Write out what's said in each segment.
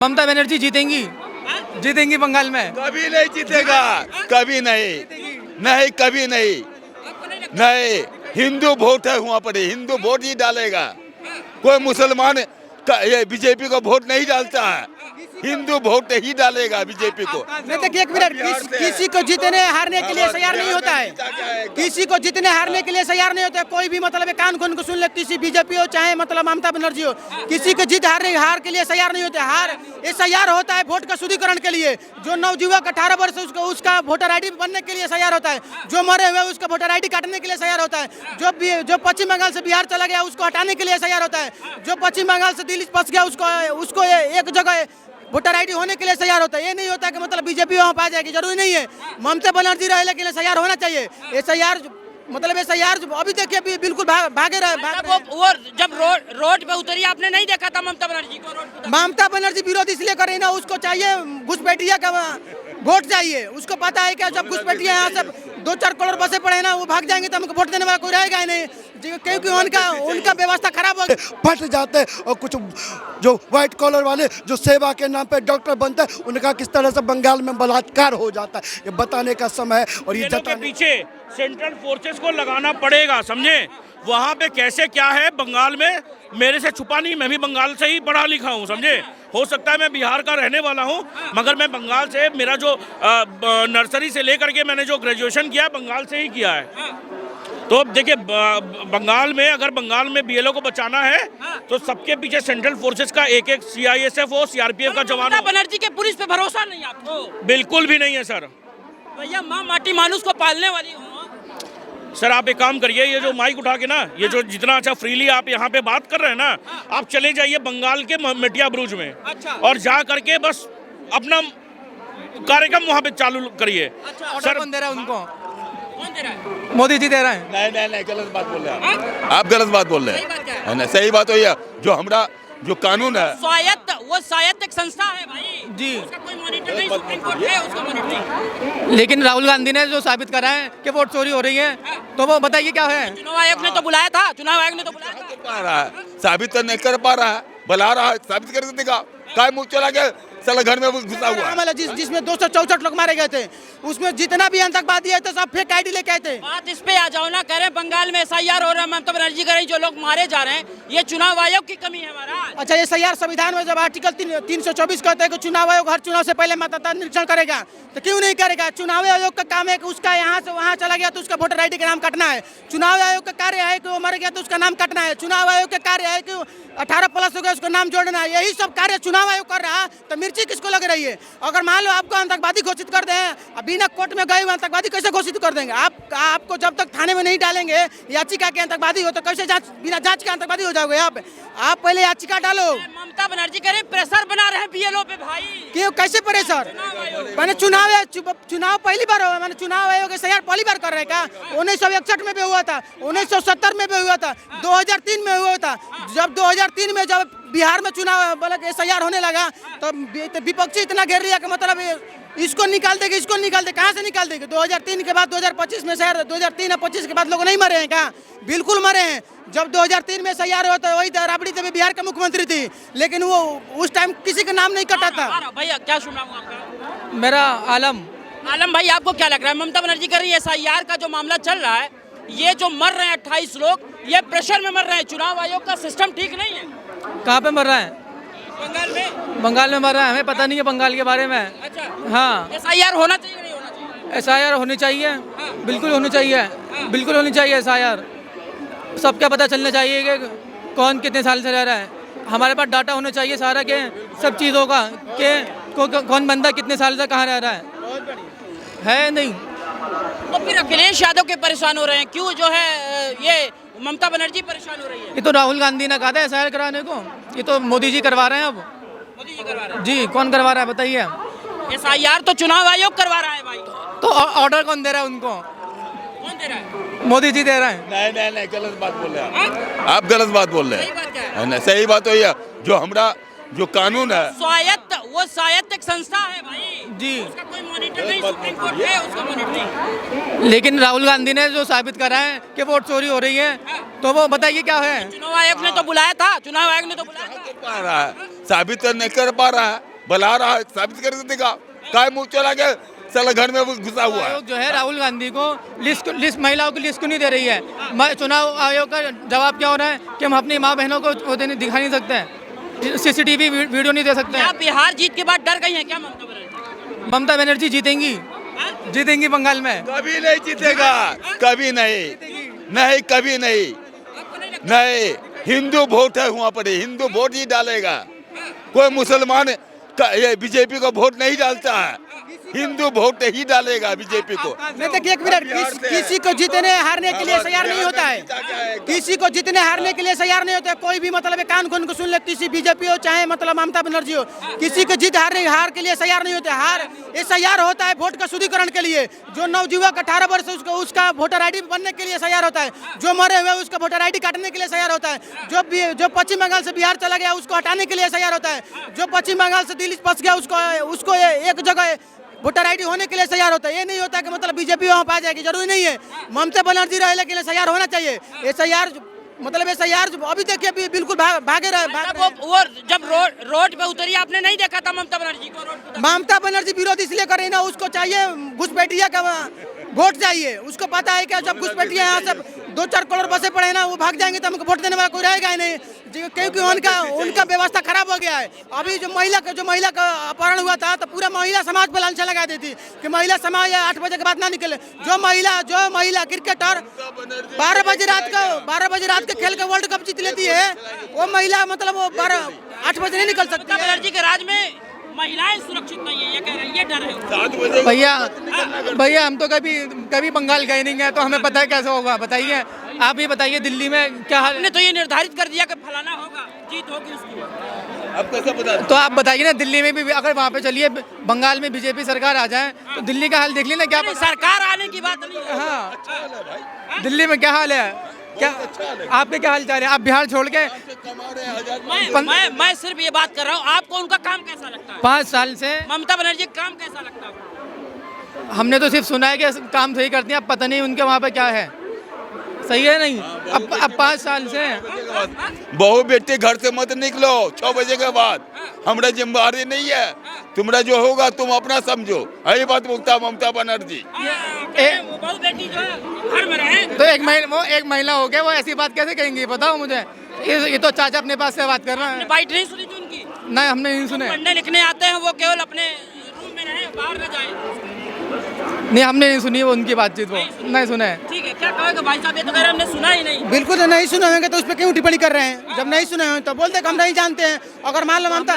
ममता बनर्जी जीतेंगी, जीतेंगी बंगाल में। कभी नहीं जीतेगा, कभी नहीं, नहीं कभी नहीं, नहीं। हिंदू वोट है वहाँ पर, हिंदू वोट ही डालेगा। कोई मुसलमान ये बीजेपी को वोट नहीं डालता है, हिंदू वोट ही डालेगा बीजेपी को। नहीं देखिए, एक मिनट, किसी को जीतने हारने के लिए तैयार नहीं होता है, किसी को जीतने हारने के लिए तैयार नहीं होता है। कोई भी मतलब कान खोल को सुन ले, किसी बीजेपी हो चाहे मतलब ममता बनर्जी हो, किसी को जीत हार के लिए तैयार नहीं होते। हार तैयार होता है वोट का शुद्धिकरण के लिए। जो नवयुवक 18 वर्ष उसका वोटर आईडी बनने के लिए तैयार होता है, जो मरे हुए उसका वोटर आईडी काटने के लिए तैयार होता है, जो पश्चिम बंगाल से बिहार चला गया उसको हटाने के लिए तैयार होता है, जो पश्चिम बंगाल से दिल्ली फंस गया उसको एक जगह वोटर आईडी होने के लिए तैयार होता है। ये नहीं होता कि मतलब बीजेपी वहाँ पा जाएगी, जरूरी नहीं है। ममता बनर्जी रहे के लिए तैयार होना चाहिए। तैयार मतलब तैयार अभी देखिए बिल्कुल भागे रहे। वो जब रोड पे उतरी आपने नहीं देखा था ममता बनर्जी को? ममता बनर्जी विरोध इसलिए कर रही ना, उसको चाहिए घुसपैठिया का वोट चाहिए। उसको पता है कि जब घुसपैठिया यहाँ से 2-4 करोड़ बसे पड़े ना, वो भाग जाएंगे तो हमको वोट देने वाला कोई रहेगा ही नहीं, क्योंकि उनका व्यवस्था खराब हो गया। फट जाते हैं। और कुछ जो व्हाइट कॉलर वाले जो सेवा के नाम पे डॉक्टर बनते हैं, उनका किस तरह से बंगाल में बलात्कार हो जाता है, ये बताने का समय है। और ये के पीछे सेंट्रल फोर्सेस को लगाना पड़ेगा, समझे? वहाँ पे कैसे क्या है बंगाल में, मेरे से छुपा नहीं। मैं भी बंगाल से ही पढ़ा लिखा हूँ, समझे? हो सकता है मैं बिहार का रहने वाला हूँ, मगर मैं बंगाल से, मेरा जो नर्सरी से लेकर के मैंने जो ग्रेजुएशन किया बंगाल से ही किया है। तो अब देखिए, बंगाल में अगर बंगाल में बीएलओ को बचाना है तो सबके पीछे सेंट्रल फोर्सेस का एक सीआईएसएफ हो, सीआरपीएफ का जवान हो। बनर्जी के पुलिस पे भरोसा नहीं आपको? बिल्कुल भी नहीं है सर। भैया माँ माटी मानुस को पालने वाली हूँ सर। आप एक काम करिए, ये जो माइक उठा के ना, ये जो जितना अच्छा फ्रीली आप यहाँ पे बात कर रहे हैं ना, आप चले जाइए बंगाल के मेटिया ब्रुज में। अच्छा। और जा करके बस अपना कार्यक्रम वहाँ पे चालू करिए। अच्छा। सर कौन दे रहा है उनको? कौन दे रहा है? मोदी जी दे रहे हैं। नहीं गलत बात बोल रहे हैं आप, गलत बात बोल रहे हैं। सही बात है, जो हमारा जो कानून है स्वायत्त एक संस्था है भाई जी, उसका कोई मॉनिटर नहीं, सुप्रीम कोर्ट है उसका मॉनिटरिंग। लेकिन राहुल गांधी ने जो साबित करा है कि वोट चोरी हो रही है, तो वो बताइए क्या है? चुनाव आयोग ने तो बुलाया था, चुनाव आयोग ने तो बुलाया था। पा रहा है, साबित तो नहीं कर पा रहा है, बुला रहा है, साबित करके दिखा। काय मुँह चला गया साला घर में घुसा हुआ है। जिसमें 264 लोग मारे गए थे, उसमें जितना भी आतंकवादी है तो सब फेक आईडी लेके आए थे। बात इस पे आ जाओ ना, कह रहे हैं बंगाल में एसआईआर हो रहा है, ममता बनर्जी कर रही, जो लोग मारे जा रहे हैं, ये चुनाव आयोग की कमी है महाराज। अच्छा, ये एसआईआर संविधान में जब आर्टिकल 324 कहते हैं कि चुनाव आयोग हर चुनाव से पहले मतदाता निरीक्षण करेगा, तो क्यों नहीं करेगा? चुनाव आयोग का काम है कि उसका यहाँ से वहाँ चला गया तो उसका वोटर आईडी का नाम कटना है। चुनाव आयोग का कार्य है कि वो मर गया तो उसका नाम कटना है। चुनाव आयोग का कार्य है कि 18+ हो गया उसका नाम जोड़ना है। यही सब कार्य चुनाव आयोग कर रहा है, तो मिर्ची किसको लग रही है? अगर मान लो आपको आतंकवादी घोषित कर दें, बिना कोर्ट में गए हुए आतंकवादी कैसे घोषित कर देंगे? आपको जब तक थाने में नहीं डालेंगे याचिका के आतंकवादी हो, तो कैसे बिना जांच के आतंकवादी हो जाओगे आप पहले याचिका डालो। ममता बनर्जी कह रहे प्रेशर बना रहे हैं बीएलओ पे भाई। क्यों, कैसे प्रेशर? मैंने चुनाव पहली बार हुआ, मैंने चुनाव आयोग एसआईआर पहली बार कर रहे का। 1961 में भी हुआ था, 1970 में भी हुआ था, 2003 में हुआ था। जब 2003 में जब बिहार में चुनाव मतलब एसआईआर होने लगा तो विपक्षी इतना घेर लिया कि मतलब इसको निकाल देंगे, इसको निकाल दे। कहाँ से निकाल देंगे? 2003 के बाद 2025 में शहर 2003 और 25 के बाद लोग नहीं मरे हैं क्या? बिल्कुल मरे हैं। जब 2003 में एसआईआर हुआ था, वही राबड़ी देवी बिहार के मुख्यमंत्री थी, लेकिन वो उस टाइम किसी का नाम नहीं कटा था। भैया क्या सुन रहा हूँ आपका? मेरा आलम भाई, आपको क्या लग रहा है? ममता बनर्जी कर रही है, एसआईआर का जो मामला चल रहा है, ये जो मर रहे हैं 28 लोग, ये प्रेशर में मर रहे हैं। चुनाव आयोग का सिस्टम ठीक नहीं है। कहाँ पे मर रहा है? बंगाल में मर रहा है। हमें पता नहीं है बंगाल के बारे में। अच्छा। हाँ, एसआईआर होना चाहिए नहीं होना चाहिए? एसआईआर होनी चाहिए, बिल्कुल होनी चाहिए, बिल्कुल होनी चाहिए एसआईआर। सबका पता चलना चाहिए कि कौन कितने साल से रह रहा है। हमारे पास डाटा होना चाहिए सारा के सब चीज़ों का, कि कौन बंदा कितने साल से कहाँ रह रहा है नहीं। तो फिर अखिलेश यादव के परेशान हो रहे हैं, क्यों जो है ये ममता बनर्जी परेशान हो रही है? ये तो राहुल गांधी ने कहा था एसआईआर कराने को, ये तो मोदी जी करवा रहे हैं। अब मोदी जी करवा रहे हैं जी, कौन करवा रहा है बताइए? एसआईआर तो चुनाव आयोग करवा रहा है भाई। तो ऑर्डर कौन दे रहा है उनको? कौन दे रहा है? मोदी जी दे रहे हैं। नहीं गलत बात बोल रहे हैं आप, गलत बात बोल रहे सही बात क्या है? हैं। सही बात है, जो हमारा जो कानून है स्वायत्त एक संस्था है भाई जी, उसका कोई मॉनिटर नहीं, सुप्रीम कोर्ट है उसका मॉनिटरिंग। लेकिन राहुल गांधी ने जो साबित करा है कि वोट चोरी हो रही है, तो वो बताइए क्या है? चुनाव आयोग ने तो बुलाया था, चुनाव आयोग ने तो बुलाया था। पा रहा है, साबित तो नहीं कर पा रहा है, बुला रहा है, साबित करके दिखा। काय मुंह चला के साला घर में घुसा हुआ है। आयोग जो है राहुल गांधी को लिस्ट महिलाओं की लिस्ट क्यों नहीं दे रही है? चुनाव आयोग का जवाब क्या हो रहा है कि हम अपनी माँ बहनों को वो दिखा नहीं सकते हैं, CCTV वीडियो नहीं दे सकते क्या हैं। बिहार जीत के बाद डर गई हैं क्या ममता बनर्जी? ममता बनर्जी जीतेंगी, जीतेंगी बंगाल में। कभी नहीं जीतेगा, कभी नहीं, नहीं कभी नहीं, नहीं। हिंदू वोट है वहाँ पर, हिंदू वोट ही डालेगा। कोई मुसलमान ये बीजेपी को वोट नहीं डालता है, हिंदू वोट ही डालेगा बीजेपी को। नहीं देखिए एक मिनट, किसी को जीतने हारने के लिए तैयार नहीं होता है, किसी को जीतने हारने के लिए तैयार नहीं होता है। कोई भी मतलब कान खोल को सुन ले, किसी बीजेपी हो चाहे मतलब ममता बनर्जी हो, किसी को जीत हार के लिए तैयार नहीं होता है। हार तैयार होता है वोट का शुद्धिकरण के लिए। जो नवयुवक 18 वर्ष उसका वोटर ID बनने के लिए तैयार होता है, जो मरे हुए उसका वोटर ID काटने के लिए तैयार होता है, जो पश्चिम बंगाल से बिहार चला गया उसको हटाने के लिए तैयार होता है, जो पश्चिम बंगाल से दिल्ली फंस गया उसको एक जगह वोटर ID होने के लिए तैयार होता है। ये नहीं होता कि मतलब बीजेपी वहाँ पा जाएगी, जरूरी नहीं है। ममता बनर्जी रहे के लिए तैयार होना चाहिए। SIR मतलब SIR अभी देखिए बिल्कुल भागे रहे। वो जब रोड पे उतरी आपने नहीं देखा था ममता बनर्जी को? रोड पे ममता बनर्जी विरोध इसलिए करे ना, उसको चाहिए घुसपैठिया का वोट चाहिए। उसको पता है कि जब घुसपैठिया यहाँ से 2-4 करोड़ बसे पड़े ना, वो भाग जाएंगे तो हमको वोट देने वाला कोई रहेगा ही नहीं, क्योंकि उनका व्यवस्था खराब हो गया है। अभी जो महिला का अपहरण हुआ था तो पूरा महिला समाज पर लांछन लगा दी थी कि महिला समाज 8 बजे के बाद ना निकले। जो महिला क्रिकेटर 12 बजे रात के खेल के वर्ल्ड कप जीत लेती है, वो महिला मतलब वो 8 बजे नहीं निकल सकती। ममता बनर्जी के राज में महिलाएं सुरक्षित नहीं है, ये कह रहे हैं, ये डर है। भैया हम तो कभी बंगाल गए नहीं गए, तो हमें पता है कैसे होगा। बताइए, आप ही बताइए दिल्ली में क्या हाल आपने तो ये निर्धारित कर दिया कि फलाना होगा, जीत होगी उसकी। अब कैसे बता? तो आप बताइए ना, दिल्ली में भी अगर वहाँ पे चलिए बंगाल में बीजेपी सरकार आ जाए तो दिल्ली का हाल देख लीजिए ना। क्या नहीं, सरकार आने की बात नहीं है। हाँ, दिल्ली में क्या हाल है? क्या आपके क्या हाल चाल है? आप बिहार छोड़ के मैं सिर्फ ये बात कर रहा हूँ, आपको उनका काम कैसा लगता है? 5 साल से ममता बनर्जी का काम कैसा लगता है? हमने तो सिर्फ सुना है कि काम सही करती हैं, अब पता नहीं उनके वहाँ पे क्या है। सही है नहीं? अब 5 साल से बहु बेटी घर से मत निकलो 6 बजे के बाद, हमारा जिम्मेदारी नहीं है। तुम्हारा जो होगा तुम अपना समझो, यही बात बोलता ममता बनर्जी। बहु बेटी जो है घर में रहे। तो एक महिला हो गया, वो ऐसी बात कैसे कहेंगी? बताओ मुझे। ये तो चाचा अपने पास से बात कर रहे हैं। बाइट नहीं सुनी थी उनकी? नहीं, हमने नहीं सुने। पढ़ने लिखने आते हैं वो केवल अपने रूम में रहे, बाहर न जाए। नहीं, हमने नहीं सुनी वो उनकी बातचीत, वो नहीं सुना है। ठीक है, क्या कहोगे भाई साहब? ये तो कह रहे हमने सुना ही नहीं। बिल्कुल नहीं सुने होंगे तो उस पर क्यों टिप्पणी कर रहे हैं? जब नहीं सुने होंगे तो बोल दे कि हम नहीं जानते हैं। अगर मान लो ममता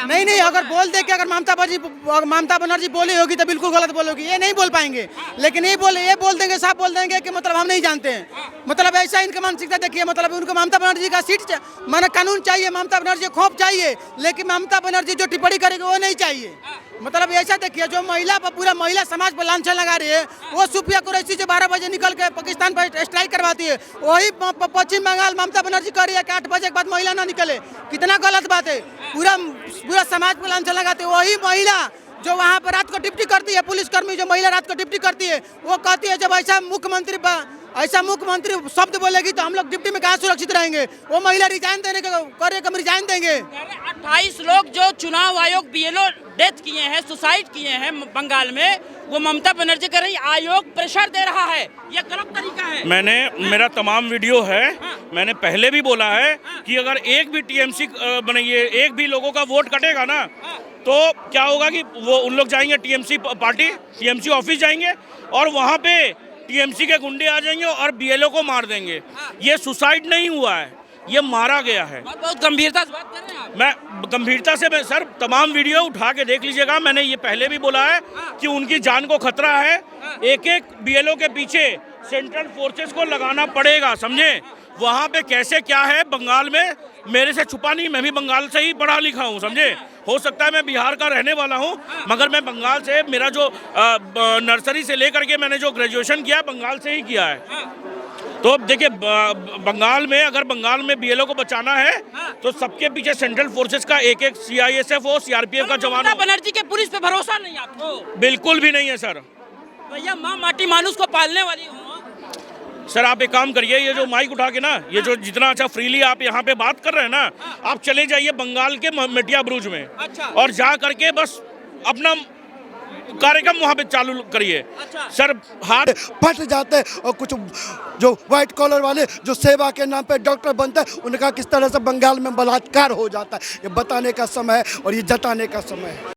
नहीं अगर बोल दे कि अगर ममता बनर्जी बोली होगी तो बिल्कुल गलत बोलोगी, ये नहीं बोल पाएंगे। लेकिन ये बोल देंगे, साफ बोल देंगे कि मतलब हम नहीं जानते हैं। मतलब ऐसा इनका मानसिकता देखिए, मतलब उनको ममता बनर्जी का सीट माने कानून चाहिए, ममता बनर्जी खौफ चाहिए, लेकिन ममता बनर्जी जो टिप्पणी करेगी वो नहीं चाहिए। मतलब ऐसा देखिए, जो महिला पर पूरा महिला समाज पर लांछन लगा रही है, वो सुफिया कुरैशी जो 12 बजे निकल के पाकिस्तान पर स्ट्राइक करवाती है, वही पश्चिम बंगाल ममता बनर्जी कह रही है कि 8 बजे के बाद महिला ना निकले। कितना गलत बात है। पूरा समाज पर लांछन लगाते है। वही महिला जो वहाँ पर रात को ड्यूटी करती है, पुलिसकर्मी जो महिला रात को ड्यूटी करती है, वो कहती है जब ऐसा मुख्यमंत्री शब्द बोलेगी तो हम लोग ड्यूटी में कहाँ सुरक्षित रहेंगे। वो महिला रिजाइन देने के करे हम रिजाइन देंगे। 28 लोग जो चुनाव आयोग BLO डेथ किए हैं, सुसाइड किए हैं बंगाल में, वो ममता बनर्जी कर रही, आयोग प्रेशर दे रहा है, ये गलत तरीका है। मेरा तमाम वीडियो है, मैंने पहले भी बोला है कि अगर एक भी TMC बनाइए, एक भी लोगों का वोट कटेगा ना, तो क्या होगा कि वो उन लोग जाएंगे TMC पार्टी, TMC ऑफिस जाएंगे और वहाँ पे TMC के गुंडे आ जाएंगे और BLO को मार देंगे। ये सुसाइड नहीं हुआ है, ये मारा गया है। बहुत गंभीरता से बात कर रहे हैं आप। मैं गंभीरता से सर तमाम वीडियो उठा के देख लीजिएगा। मैंने ये पहले भी बोला है कि उनकी जान को खतरा है। एक BLO के पीछे सेंट्रल फोर्सेस को लगाना पड़ेगा, समझे? वहाँ पे कैसे क्या है बंगाल में, मेरे से छुपा नहीं। मैं भी बंगाल से ही पढ़ा लिखा हूँ, समझे? हो सकता है मैं बिहार का रहने वाला हूँ, मगर मैं बंगाल से, मेरा जो नर्सरी से लेकर के मैंने जो ग्रेजुएशन किया बंगाल से ही किया है। तो देखिए, बंगाल में अगर बंगाल में BLO को बचाना है तो सबके पीछे सेंट्रल फोर्सेस का एक CISF हो, CRPF का जवान हो। बनर्जी के पुलिस पे भरोसा नहीं आपको? बिल्कुल भी नहीं है सर। भैया माँ माटी मानुस को पालने वाली हूँ। सर आप एक काम करिए, ये जो माइक उठा के ना, ये जो जितना अच्छा फ्रीली आप यहाँ पे बात कर रहे हैं ना, आप चले जाइए बंगाल के मेटिया बुरुज में और जा करके बस अपना कार्यक्रम वहाँ पे चालू करिए। सर हाथ फट जाते हैं और कुछ जो व्हाइट कॉलर वाले जो सेवा के नाम पे डॉक्टर बनते हैं उनका किस तरह से बंगाल में बलात्कार हो जाता है, ये बताने का समय है और ये जताने का समय है।